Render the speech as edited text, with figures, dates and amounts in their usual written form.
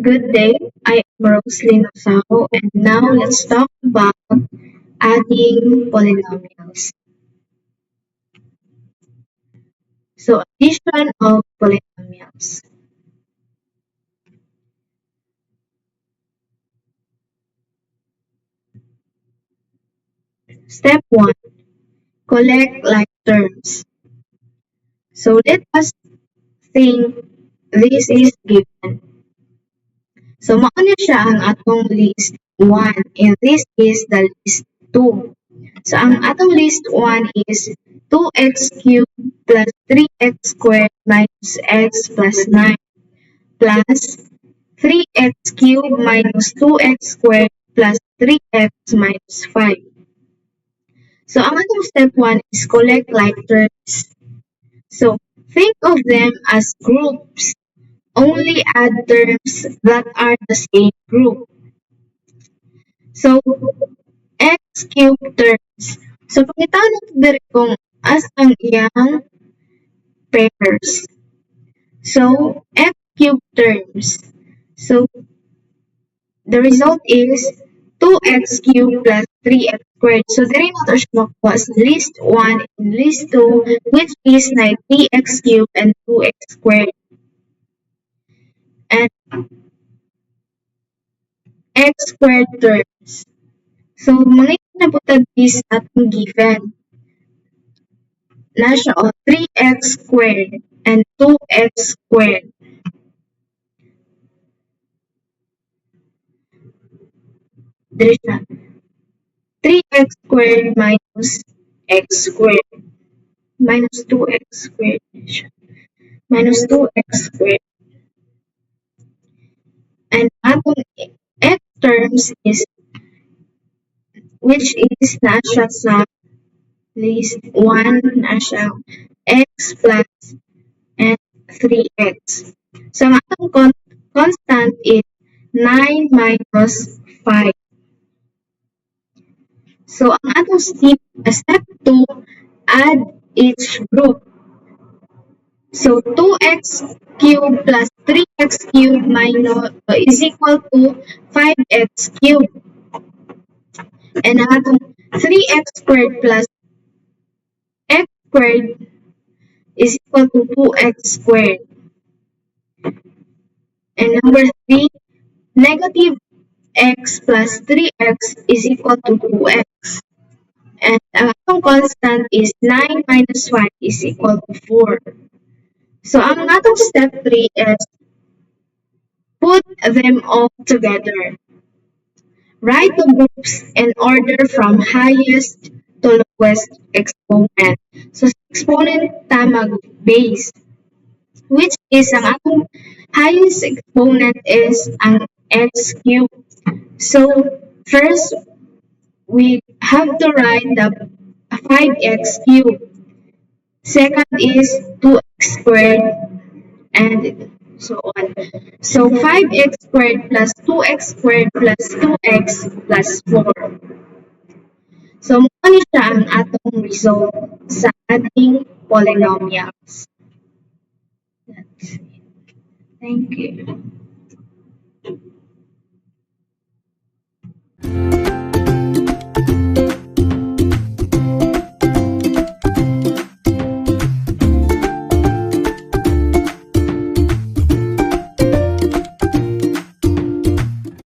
Good day, I am Roslyn Osao, and now let's talk about adding polynomials. So, addition of polynomials. Step 1. Collect like terms. So, let us think this is given. So, mauna siya ang atong list 1, and this is the list 2. So, ang atong list 1 is 2x cubed plus 3x squared minus x plus 9 plus 3x cubed minus 2x squared plus 3x minus 5. So, ang atong step 1 is collect like terms. So, think of them as groups. Only add terms that are the same group. So, x cubed terms. So, pakita natin diri kung as ang iyang pairs. So, x cubed terms. So, the result is 2x cubed plus 3x squared. So, diri na ito siya makuha sa list 1 and list 2, which is na 3x cubed and 2x squared. And x squared terms. So, mga naputad is atong given. Na siya o 3x squared and 2x squared. Diri siya. 3x squared minus x squared. Minus 2x squared. Minus 2x squared. And atong x terms is which is na siya sa list 1 na siya x plus and 3x. So, ang atong constant is 9 minus 5. So, ang atong step 2, add each group. So, 2x cubed plus 3x cubed minus is equal to 5x cubed. And ang atong 3x squared plus x squared is equal to 2x squared. And number 3, negative x plus 3x is equal to 2x. And ang atong constant is 9 minus 5 is equal to 4. So, ang atong step 3 is put them all together. Write the groups in order from highest to lowest exponent. So, exponent tamag base, which is ang atong highest exponent is ang x cubed. So, first, we have to write the 5x cubed. Second is 2x squared and so on. So, 5x squared plus 2x squared plus 2x plus 4. So, muna siya ang atong result sa ating polynomials. That's it. Thank you.